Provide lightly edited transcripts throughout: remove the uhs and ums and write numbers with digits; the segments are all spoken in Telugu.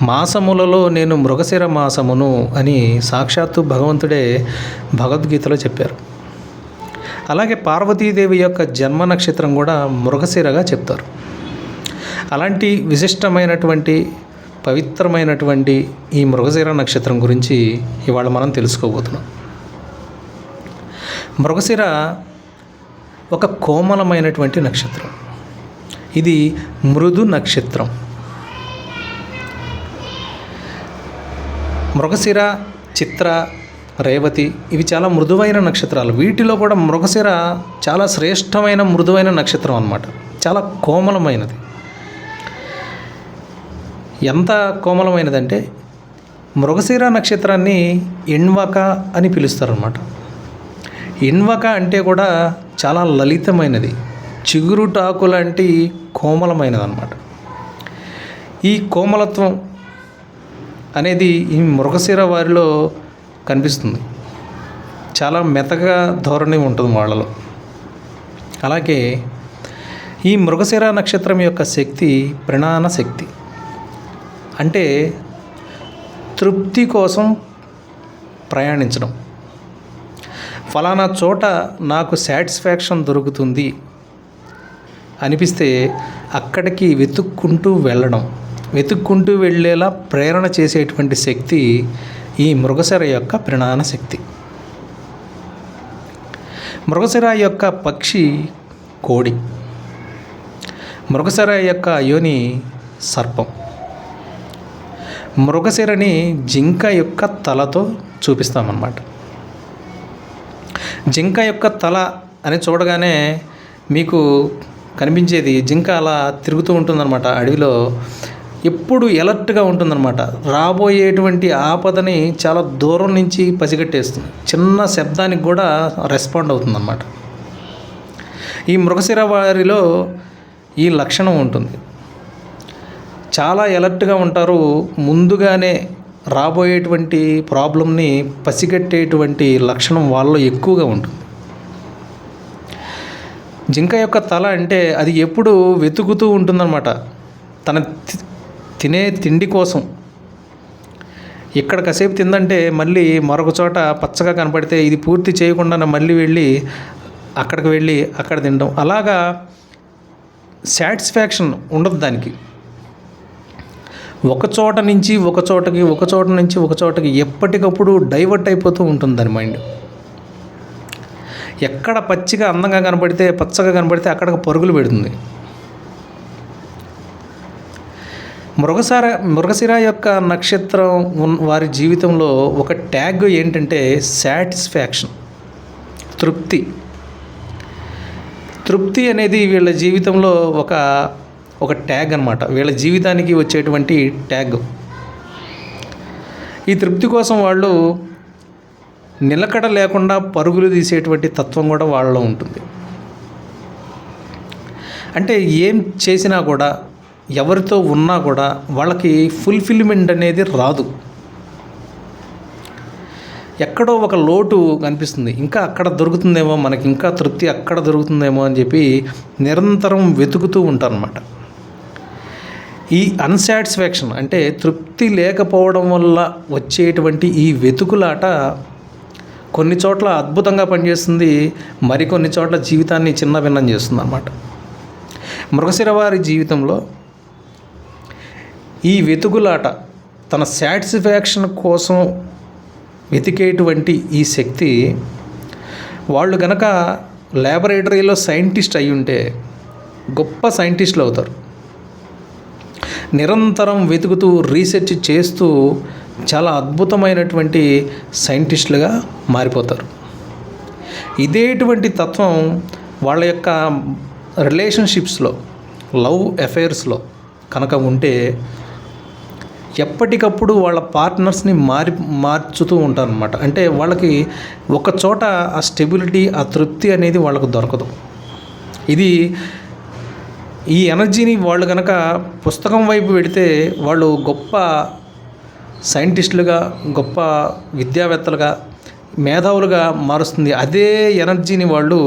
మాసములలో నేను మృగశిర మాసమును అని సాక్షాత్తు భగవంతుడే భగవద్గీతలో చెప్పారు. అలాగే పార్వతీదేవి యొక్క జన్మ నక్షత్రం కూడా మృగశిరగా చెప్తారు. అలాంటి విశిష్టమైనటువంటి పవిత్రమైనటువంటి ఈ మృగశిర నక్షత్రం గురించి ఇవాళ మనం తెలుసుకోబోతున్నాం. మృగశిర ఒక కోమలమైనటువంటి నక్షత్రం. ఇది మృదు నక్షత్రం. మృగశిర, చిత్ర, రేవతి ఇవి చాలా మృదువైన నక్షత్రాలు. వీటిలో కూడా మృగశిర చాలా శ్రేష్టమైన మృదువైన నక్షత్రం అన్నమాట. చాలా కోమలమైనది. ఎంత కోమలమైనదంటే మృగశిర నక్షత్రాన్ని ఇన్వక అని పిలుస్తారన్నమాట. ఇన్వక అంటే కూడా చాలా లలితమైనది, చిగురుటాకు లాంటి కోమలమైనది అన్నమాట. ఈ కోమలత్వం అనేది ఈ మృగశిర వారిలో కనిపిస్తుంది. చాలా మెతగా ధోరణి ఉంటుంది వాళ్ళలో. అలాగే ఈ మృగశిర నక్షత్రం యొక్క శక్తి ప్రణాన శక్తి. అంటే తృప్తి కోసం ప్రయాణించడం. ఫలానా చోట నాకు సాటిస్ఫాక్షన్ దొరుకుతుంది అనిపిస్తే అక్కడికి వెతుక్కుంటూ వెళ్ళేలా ప్రేరణ చేసేటువంటి శక్తి ఈ మృగశిర యొక్క ప్రణాన శక్తి. మృగశిర యొక్క పక్షి కోడి, మృగశిర యొక్క యోని సర్పం. మృగశిరని జింక యొక్క తలతో చూపిస్తామన్నమాట. జింక యొక్క తల అని చూడగానే మీకు కనిపించేది జింక అలా తిరుగుతూ ఉంటుందన్నమాట. అడవిలో ఎప్పుడు ఎలర్ట్గా ఉంటుందన్నమాట. రాబోయేటువంటి ఆపదని చాలా దూరం నుంచి పసిగట్టేస్తుంది. చిన్న శబ్దానికి కూడా రెస్పాండ్ అవుతుందన్నమాట. ఈ మృగశిర వారిలో ఈ లక్షణం ఉంటుంది. చాలా ఎలర్ట్గా ఉంటారు. ముందుగానే రాబోయేటువంటి ప్రాబ్లంని పసిగట్టేటువంటి లక్షణం వాళ్ళలో ఎక్కువగా ఉంటుంది. జింక యొక్క తల అంటే అది ఎప్పుడు వెతుకుతూ ఉంటుందన్నమాట. తన తినే తిండి కోసం ఇక్కడ కాసేపు తిందంటే మళ్ళీ మరొక చోట పచ్చగా కనపడితే ఇది పూర్తి చేయకుండా మళ్ళీ వెళ్ళి అక్కడ తినడం. అలాగా సాటిస్ఫాక్షన్ ఉండదు దానికి. ఒక చోట నుంచి ఒక చోటకి ఎప్పటికప్పుడు డైవర్ట్ అయిపోతూ ఉంటుంది దాని మైండ్. ఎక్కడ పచ్చిగా అందంగా కనపడితే పచ్చగా కనపడితే అక్కడికి పరుగులు పెడుతుంది. మృగశిర యొక్క నక్షత్రం వారి జీవితంలో ఒక ట్యాగ్ ఏంటంటే సాటిస్ఫాక్షన్, తృప్తి అనేది వీళ్ళ జీవితంలో ఒక ట్యాగ్ అన్నమాట. వీళ్ళ జీవితానికి వచ్చేటువంటి ట్యాగ్. ఈ తృప్తి కోసం వాళ్ళు నిలకడ లేకుండా పరుగులు తీసేటువంటి తత్వం కూడా వాళ్ళలో ఉంటుంది. అంటే ఏం చేసినా కూడా, ఎవరితో ఉన్నా కూడా వాళ్ళకి ఫుల్ఫిల్మెంట్ అనేది రాదు. ఎక్కడో ఒక లోటు కనిపిస్తుంది. ఇంకా అక్కడ దొరుకుతుందేమో, మనకి ఇంకా తృప్తి అక్కడ దొరుకుతుందేమో అని చెప్పి నిరంతరం వెతుకుతూ ఉంటారన్నమాట. ఈ అన్సాటిస్ఫాక్షన్ అంటే తృప్తి లేకపోవడం వల్ల వచ్చేటువంటి ఈ వెతుకులాట కొన్ని చోట్ల అద్భుతంగా పనిచేస్తుంది, మరికొన్ని చోట్ల జీవితాన్ని చిన్నభిన్నం చేస్తుంది అన్నమాట. మృగశిర వారి జీవితంలో ఈ వెతుకులాట, తన సాటిస్ఫాక్షన్ కోసం వెతికేటువంటి ఈ శక్తి, వాళ్ళు గనక ల్యాబొరేటరీలో సైంటిస్ట్ అయి ఉంటే గొప్ప సైంటిస్టులు అవుతారు. నిరంతరం వెతుకుతూ రీసెర్చ్ చేస్తూ చాలా అద్భుతమైనటువంటి సైంటిస్టులుగా మారిపోతారు. ఇదేటువంటి తత్వం వాళ్ళ యొక్క రిలేషన్షిప్స్లో, లవ్ అఫైర్స్లో కనుక ఉంటే ఎప్పటికప్పుడు వాళ్ళ పార్ట్నర్స్ని మార్చుతూ ఉంటారనమాట. అంటే వాళ్ళకి ఒక చోట ఆ స్టెబిలిటీ, ఆ తృప్తి అనేది వాళ్ళకు దొరకదు. ఈ ఎనర్జీని వాళ్ళు కనుక పుస్తకం వైపు పెడితే వాళ్ళు గొప్ప సైంటిస్టులుగా, గొప్ప విద్యావేత్తలుగా, మేధావులుగా మారుస్తుంది. అదే ఎనర్జీని వాళ్ళు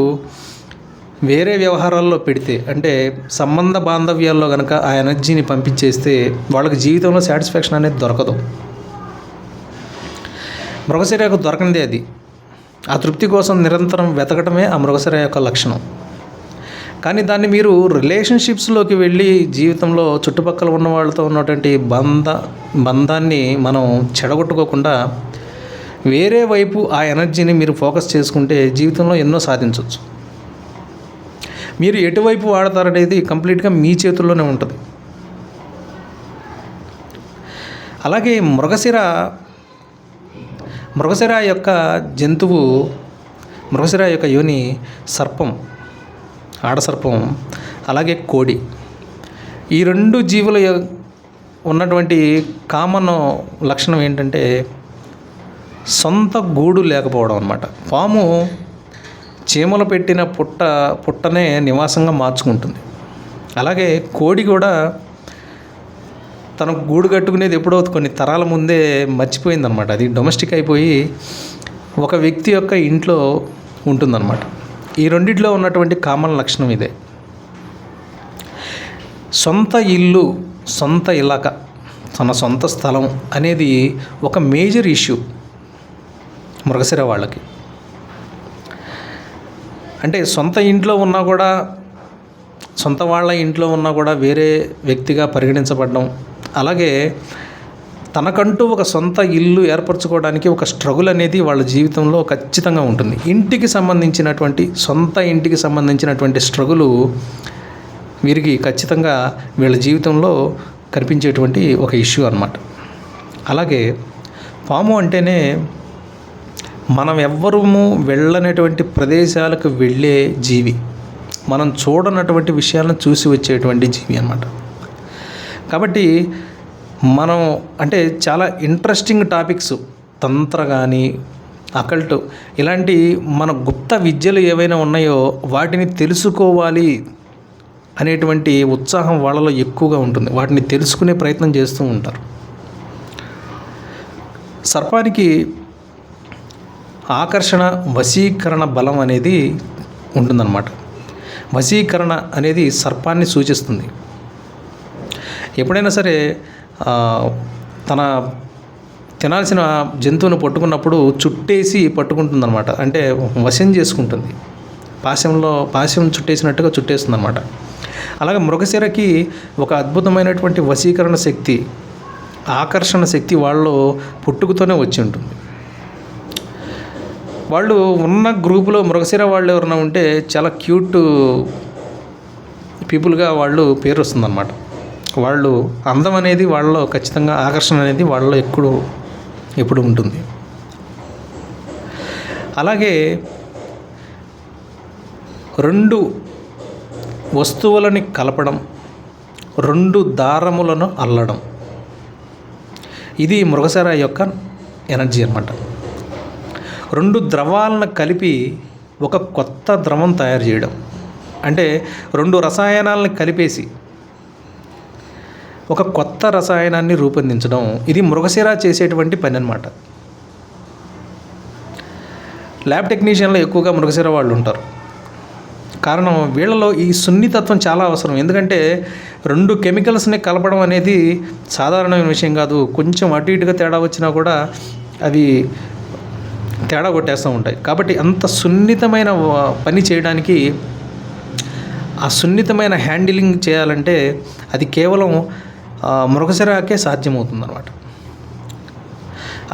వేరే వ్యవహారాల్లో పెడితే, అంటే సంబంధ బాంధవ్యాల్లో కనుక ఆ ఎనర్జీని పంపించేస్తే వాళ్ళకి జీవితంలో సాటిస్ఫాక్షన్ అనేది దొరకదు. మృగశిర యొక్క దొరకనిదే అది. ఆ తృప్తి కోసం నిరంతరం వెతకటమే ఆ మృగశిర యొక్క లక్షణం. కానీ దాన్ని మీరు రిలేషన్షిప్స్లోకి వెళ్ళి జీవితంలో చుట్టుపక్కల ఉన్న వాళ్ళతో ఉన్నటువంటి బంధాన్ని మనం చెడగొట్టుకోకుండా వేరే వైపు ఆ ఎనర్జీని మీరు ఫోకస్ చేసుకుంటే జీవితంలో ఎన్నో సాధించవచ్చు. మీరు ఎటువైపు వాడతారనేది కంప్లీట్గా మీ చేతుల్లోనే ఉంటుంది. అలాగే మృగశిర యొక్క జంతువు, మృగశిర యొక్క యోని సర్పం, ఆడసర్పం, అలాగే కోడి. ఈ రెండు జీవుల ఉన్నటువంటి కామన్ లక్షణం ఏంటంటే సొంత గూడు లేకపోవడం అన్నమాట. పాము చీమలు పెట్టిన పుట్టనే నివాసంగా మార్చుకుంటుంది. అలాగే కోడి కూడా తన గూడు కట్టుకునేది ఎప్పుడో కొన్ని తరాల ముందే మర్చిపోయిందనమాట. అది డొమెస్టిక్ అయిపోయి ఒక వ్యక్తి యొక్క ఇంట్లో ఉంటుందన్నమాట. ఈ రెండిట్లో ఉన్నటువంటి కామన్ లక్షణం ఇదే. సొంత ఇల్లు, సొంత ఇలాక, తన సొంత స్థలం అనేది ఒక మేజర్ ఇష్యూ మృగశిర వాళ్ళకి. అంటే సొంత ఇంట్లో ఉన్నా కూడా, సొంత వాళ్ళ ఇంట్లో ఉన్నా కూడా వేరే వ్యక్తిగా పరిగణించబడడం, అలాగే తనకంటూ ఒక సొంత ఇల్లు ఏర్పరచుకోవడానికి ఒక స్ట్రగుల్ అనేది వాళ్ళ జీవితంలో ఖచ్చితంగా ఉంటుంది. సొంత ఇంటికి సంబంధించినటువంటి స్ట్రగులు వీరికి ఖచ్చితంగా వీళ్ళ జీవితంలో కనిపించేటువంటి ఒక ఇష్యూ అన్నమాట. అలాగే పాము అంటేనే మనం ఎవ్వరము వెళ్ళనటువంటి ప్రదేశాలకు వెళ్ళే జీవి, మనం చూడనటువంటి విషయాలను చూసి వచ్చేటువంటి జీవి అన్నమాట. కాబట్టి మనం అంటే చాలా ఇంట్రెస్టింగ్ టాపిక్స్, తంత్ర కానీ అకల్ట్, ఇలాంటి మన గుప్త విద్యలు ఏవైనా ఉన్నాయో వాటిని తెలుసుకోవాలి అనేటువంటి ఉత్సాహం వాళ్ళలో ఎక్కువగా ఉంటుంది. వాటిని తెలుసుకునే ప్రయత్నం చేస్తూ ఉంటారు. సర్పానికి ఆకర్షణ, వశీకరణ బలం అనేది ఉంటుందన్నమాట. వశీకరణ అనేది సర్పాన్ని సూచిస్తుంది. ఎప్పుడైనా సరే తినాల్సిన జంతువును పట్టుకున్నప్పుడు చుట్టేసి పట్టుకుంటుందన్నమాట. అంటే వశం చేసుకుంటుంది, పాశం చుట్టేసినట్టుగా చుట్టేస్తుంది అన్నమాట. అలాగే మృగశిరకి ఒక అద్భుతమైనటువంటి వశీకరణ శక్తి, ఆకర్షణ శక్తి వాళ్ళు పుట్టుకతోనే వచ్చి ఉంటుంది. వాళ్ళు ఉన్న గ్రూపులో మృగశిర వాళ్ళు ఎవరైనా ఉంటే చాలా క్యూట్ పీపుల్గా వాళ్ళు పేరు వస్తుందన్నమాట. వాళ్ళు అందం అనేది వాళ్ళలో ఖచ్చితంగా, ఆకర్షణ అనేది వాళ్ళలో ఎప్పుడు ఉంటుంది. అలాగే రెండు వస్తువులని కలపడం, రెండు దారములను అల్లడం, ఇది మృగశిర యొక్క ఎనర్జీ అన్నమాట. రెండు ద్రవాలను కలిపి ఒక కొత్త ద్రవం తయారు చేయడం, అంటే రెండు రసాయనాలను కలిపేసి ఒక కొత్త రసాయనాన్ని రూపొందించడం, ఇది మృగశిర చేసేటువంటి పని అన్నమాట. ల్యాబ్ టెక్నీషియన్లో ఎక్కువగా మృగశిర వాళ్ళు ఉంటారు. కారణం వీళ్ళలో ఈ సున్నితత్వం చాలా అవసరం. ఎందుకంటే రెండు కెమికల్స్ని కలపడం అనేది సాధారణమైన విషయం కాదు. కొంచెం అటు ఇటుగా తేడా వచ్చినా కూడా అవి తేడా కొట్టేస్తూ ఉంటాయి. కాబట్టి అంత సున్నితమైన పని చేయడానికి, ఆ సున్నితమైన హ్యాండిలింగ్ చేయాలంటే అది కేవలం మృగశిరకే సాధ్యమవుతుందన్నమాట.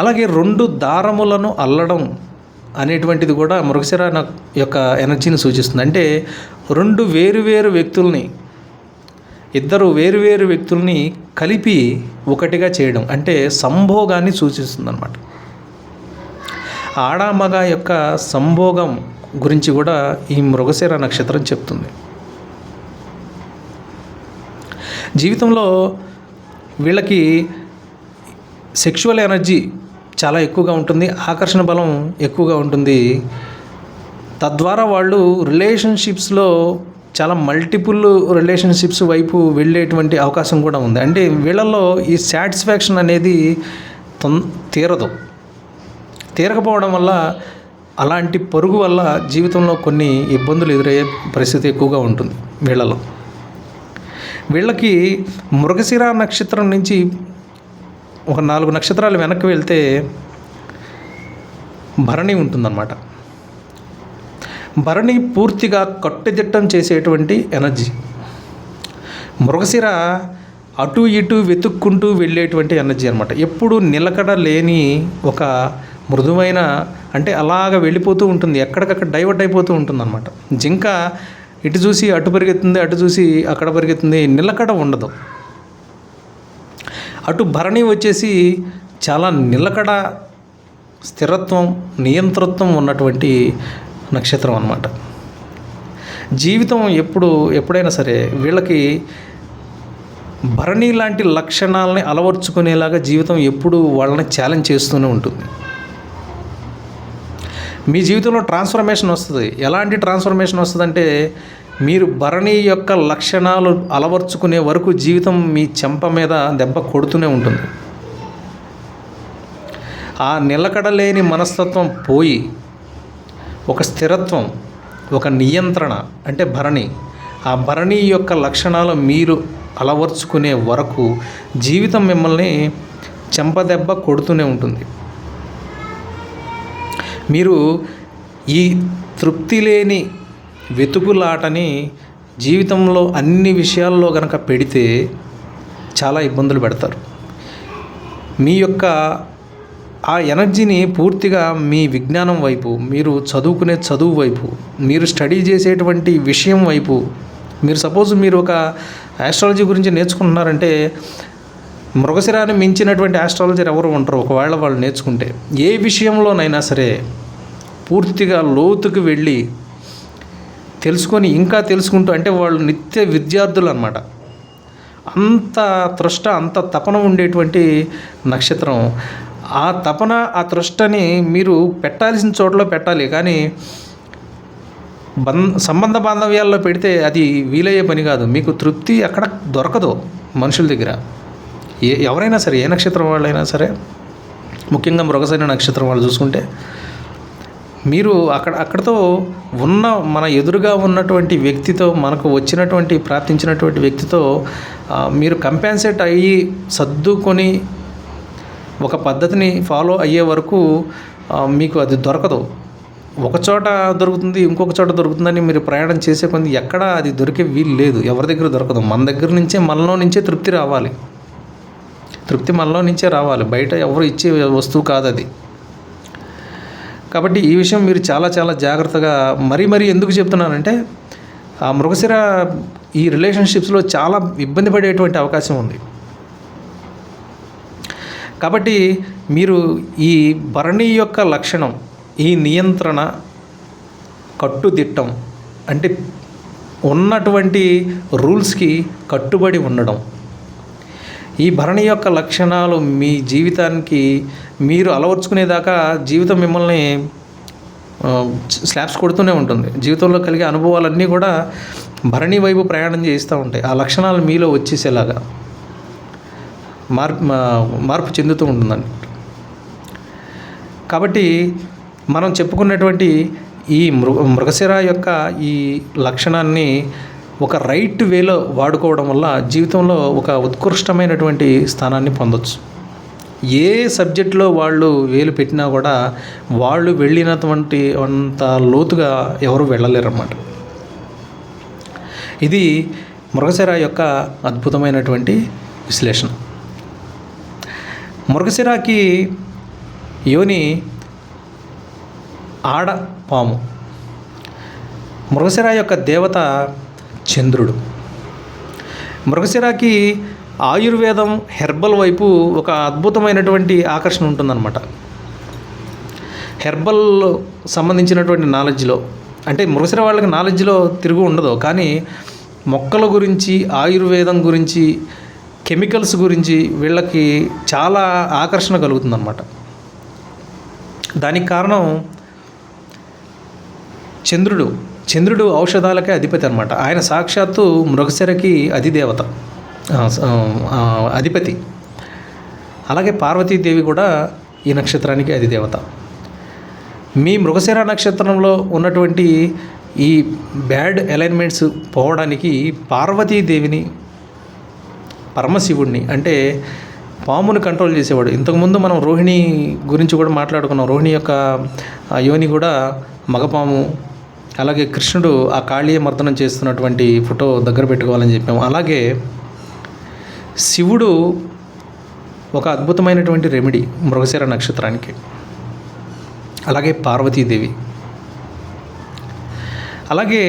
అలాగే రెండు దారములను అల్లడం అనేటువంటిది కూడా మృగశిర యొక్క ఎనర్జీని సూచిస్తుంది. అంటే ఇద్దరు వేరువేరు వ్యక్తుల్ని కలిపి ఒకటిగా చేయడం, అంటే సంభోగాన్ని సూచిస్తుంది అన్నమాట. ఆడామగ యొక్క సంభోగం గురించి కూడా ఈ మృగశిర నక్షత్రం చెప్తుంది. జీవితంలో వీళ్ళకి సెక్షువల్ ఎనర్జీ చాలా ఎక్కువగా ఉంటుంది, ఆకర్షణ బలం ఎక్కువగా ఉంటుంది. తద్వారా వాళ్ళు రిలేషన్షిప్స్లో చాలా మల్టిపుల్ రిలేషన్షిప్స్ వైపు వెళ్ళేటువంటి అవకాశం కూడా ఉంది. అంటే వీళ్ళల్లో ఈ సాటిస్ఫాక్షన్ అనేది తీరకపోవడం వల్ల అలాంటి పరుగు వల్ల జీవితంలో కొన్ని ఇబ్బందులు ఎదురయ్యే పరిస్థితి ఎక్కువగా ఉంటుంది వీళ్ళలో. వీళ్ళకి మృగశిర నక్షత్రం నుంచి ఒక 4 నక్షత్రాలు వెనక్కి వెళ్తే భరణి ఉంటుందన్నమాట. భరణి పూర్తిగా కట్టుదిట్టం చేసేటువంటి ఎనర్జీ. మృగశిర అటు ఇటు వెతుక్కుంటూ వెళ్ళేటువంటి ఎనర్జీ అనమాట. ఎప్పుడు నిలకడ లేని ఒక మృదువైన, అంటే అలాగ వెళ్ళిపోతూ ఉంటుంది, ఎక్కడికక్కడ డైవర్ట్ అయిపోతూ ఉంటుంది అనమాట. జింక ఇటు చూసి అటు పరిగెత్తుంది, అటు చూసి అక్కడ పరిగెత్తుంది, నిలకడ ఉండదు. అటు భరణి వచ్చేసి చాలా నిలకడ, స్థిరత్వం, నియంతృత్వం ఉన్నటువంటి నక్షత్రం అన్నమాట. జీవితం ఎప్పుడైనా సరే వీళ్ళకి భరణి లాంటి లక్షణాలని అలవర్చుకునేలాగా జీవితం ఎప్పుడు వాళ్ళని ఛాలెంజ్ చేస్తూనే ఉంటుంది. మీ జీవితంలో ట్రాన్స్ఫర్మేషన్ వస్తుంది. ఎలాంటి ట్రాన్స్ఫర్మేషన్ వస్తుందంటే, మీరు భరణి యొక్క లక్షణాలు అలవర్చుకునే వరకు జీవితం మీ చెంప మీద దెబ్బ కొడుతూనే ఉంటుంది. ఆ నిలకడలేని మనస్తత్వం పోయి ఒక స్థిరత్వం, ఒక నియంత్రణ, అంటే భరణి, ఆ భరణి యొక్క లక్షణాలు మీరు అలవర్చుకునే వరకు జీవితం మిమ్మల్ని చెంపదెబ్బ కొడుతూనే ఉంటుంది. మీరు ఈ తృప్తి లేని వెతుకులాటని జీవితంలో అన్ని విషయాల్లో కనుక పెడితే చాలా ఇబ్బందులు పెడతారు. మీ యొక్క ఆ ఎనర్జీని పూర్తిగా మీ విజ్ఞానం వైపు, మీరు చదువుకునే చదువు వైపు, మీరు స్టడీ చేసేటువంటి విషయం వైపు, మీరు ఒక ఆస్ట్రాలజీ గురించి నేర్చుకుంటున్నారంటే మృగశిరాన్ని మించినటువంటి ఆస్ట్రాలజర్ ఎవరు ఉంటారు ఒకవేళ వాళ్ళు నేర్చుకుంటే. ఏ విషయంలోనైనా సరే పూర్తిగా లోతుకు వెళ్ళి తెలుసుకొని ఇంకా తెలుసుకుంటూ, అంటే వాళ్ళు నిత్య విద్యార్థులు అన్నమాట. అంత తృష్ట, అంత తపన ఉండేటువంటి నక్షత్రం. ఆ తపన, ఆ తృష్టని మీరు పెట్టాల్సిన చోట్ల పెట్టాలి, కానీ సంబంధ బాంధవ్యాల్లో పెడితే అది వీలయ్యే పని కాదు. మీకు తృప్తి అక్కడ దొరకదు మనుషుల దగ్గర. ఎవరైనా సరే, ఏ నక్షత్రం వాళ్ళైనా సరే, ముఖ్యంగా మృగశిర నక్షత్రం వాళ్ళు చూసుకుంటే, మీరు అక్కడతో ఉన్న మన ఎదురుగా ఉన్నటువంటి వ్యక్తితో, మనకు వచ్చినటువంటి ప్రాప్తించినటువంటి వ్యక్తితో మీరు కంపెన్సేట్ అయ్యి సర్దుకొని ఒక పద్ధతిని ఫాలో అయ్యే వరకు మీకు అది దొరకదు. ఒక చోట దొరుకుతుంది, ఇంకొక చోట దొరుకుతుందని మీరు ప్రయాణం చేసే కొంది ఎక్కడ అది దొరికే వీలు లేదు, ఎవరి దగ్గర దొరకదు. మన దగ్గర నుంచే, మనలో నుంచే తృప్తి రావాలి. తృప్తి మనలో నుంచే రావాలి, బయట ఎవరు ఇచ్చే వస్తువు కాదు అది. కాబట్టి ఈ విషయం మీరు చాలా చాలా జాగ్రత్తగా మరీ ఎందుకు చెప్తున్నానంటే, ఆ మృగశిర ఈ రిలేషన్షిప్స్లో చాలా ఇబ్బంది పడేటువంటి అవకాశం ఉంది. కాబట్టి మీరు ఈ భరణి యొక్క లక్షణం, ఈ నియంత్రణ, కట్టుదిట్టం, అంటే ఉన్నటువంటి రూల్స్కి కట్టుబడి ఉండడం, ఈ భరణి యొక్క లక్షణాలు మీ జీవితానికి మీరు అలవర్చుకునేదాకా జీవితం మిమ్మల్ని స్లాబ్స్ కొడుతూనే ఉంటుంది. జీవితంలో కలిగే అనుభవాలన్నీ కూడా భరణి వైపు ప్రయాణం చేస్తూ ఉంటాయి. ఆ లక్షణాలు మీలో వచ్చేసేలాగా మార్పు చెందుతూ ఉంటుందండి. కాబట్టి మనం చెప్పుకున్నటువంటి ఈ మృగశిర యొక్క ఈ లక్షణాన్ని ఒక రైట్ వేలో వాడుకోవడం వల్ల జీవితంలో ఒక ఉత్కృష్టమైనటువంటి స్థానాన్ని పొందొచ్చు. ఏ సబ్జెక్టులో వాళ్ళు వేలు పెట్టినా కూడా వాళ్ళు వెళ్ళినటువంటి అంత లోతుగా ఎవరు వెళ్ళలేరన్నమాట. ఇది మృగశిర యొక్క అద్భుతమైనటువంటి విశ్లేషణ. మృగశిరకి యోని ఆడ పాము. మృగశిర యొక్క దేవత చంద్రుడు. మృగశిరకి ఆయుర్వేదం, హెర్బల్ వైపు ఒక అద్భుతమైనటువంటి ఆకర్షణ ఉంటుందన్నమాట. హెర్బల్ సంబంధించినటువంటి నాలెడ్జ్లో, అంటే మృగశిర వాళ్ళకి నాలెడ్జ్లో తిరుగు ఉండదు, కానీ మొక్కల గురించి, ఆయుర్వేదం గురించి, కెమికల్స్ గురించి వీళ్ళకి చాలా ఆకర్షణ కలుగుతుందన్నమాట. దానికి కారణం చంద్రుడు ఔషధాలకే అధిపతి అన్నమాట. ఆయన సాక్షాత్తు మృగశిరకి అధిదేవత, అధిపతి. అలాగే పార్వతీదేవి కూడా ఈ నక్షత్రానికి అధిదేవత. మీ మృగశిర నక్షత్రంలో ఉన్నటువంటి ఈ బ్యాడ్ అలైన్మెంట్స్ పోవడానికి పార్వతీదేవిని, పరమశివుడిని, అంటే పాముని కంట్రోల్ చేసేవాడు. ఇంతకుముందు మనం రోహిణి గురించి కూడా మాట్లాడుకున్నాం. రోహిణి యొక్క యోని కూడా మగపాము. అలాగే కృష్ణుడు ఆ కాళీయ మర్దనం చేస్తున్నటువంటి ఫోటో దగ్గర పెట్టుకోవాలని చెప్పాము. అలాగే శివుడు ఒక అద్భుతమైనటువంటి రెమెడీ మృగశిర నక్షత్రానికి. అలాగే పార్వతీదేవి. అలాగే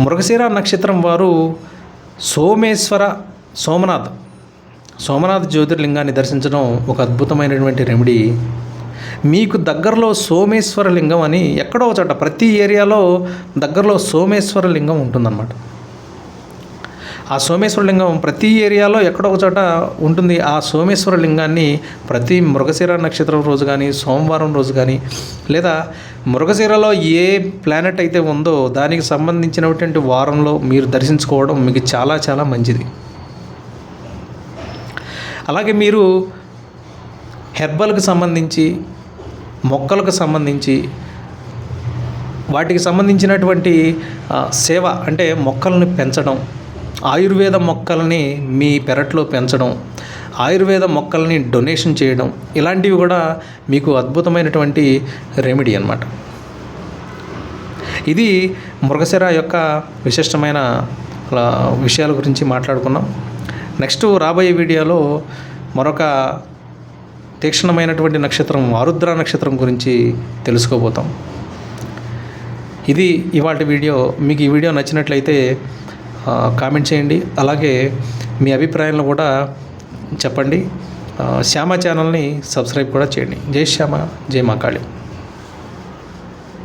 మృగశిర నక్షత్రం వారు సోమనాథ్ జ్యోతిర్లింగాన్ని దర్శించడం ఒక అద్భుతమైనటువంటి రెమెడీ. మీకు దగ్గరలో సోమేశ్వర లింగం అని ఎక్కడో ఒక చోట, ప్రతి ఏరియాలో దగ్గరలో సోమేశ్వర లింగం ఉంటుందన్నమాట. ఆ సోమేశ్వర లింగం ప్రతి ఏరియాలో ఎక్కడో ఒక చోట ఉంటుంది. ఆ సోమేశ్వర లింగాన్ని ప్రతి మృగశిర నక్షత్రం రోజు కానీ, సోమవారం రోజు కానీ, లేదా మృగశిరలో ఏ ప్లానెట్ అయితే ఉందో దానికి సంబంధించినటువంటి వారంలో మీరు దర్శించుకోవడం మీకు చాలా చాలా మంచిది. అలాగే మీరు హెర్బల్కి సంబంధించి, మొక్కలకు సంబంధించి, వాటికి సంబంధించినటువంటి సేవ, అంటే మొక్కల్ని పెంచడం, ఆయుర్వేద మొక్కల్ని మీ పెరట్లో పెంచడం, ఆయుర్వేద మొక్కల్ని డొనేషన్ చేయడం, ఇలాంటివి కూడా మీకు అద్భుతమైనటువంటి రెమెడీ అన్నమాట. ఇది మృగశిర యొక్క విశిష్టమైన విషయాల గురించి మాట్లాడుకున్నాం. నెక్స్ట్ రాబోయే వీడియోలో మరొక తీక్షణమైనటువంటి నక్షత్రం ఆరుద్ర నక్షత్రం గురించి తెలుసుకోబోతాం. ఇది ఇవాళ వీడియో. మీకు ఈ వీడియో నచ్చినట్లయితే కామెంట్ చేయండి. అలాగే మీ అభిప్రాయాలను కూడా చెప్పండి. శ్యామ ఛానల్ని సబ్స్క్రైబ్ కూడా చేయండి. జై శ్యామ, జై మా కాళీ.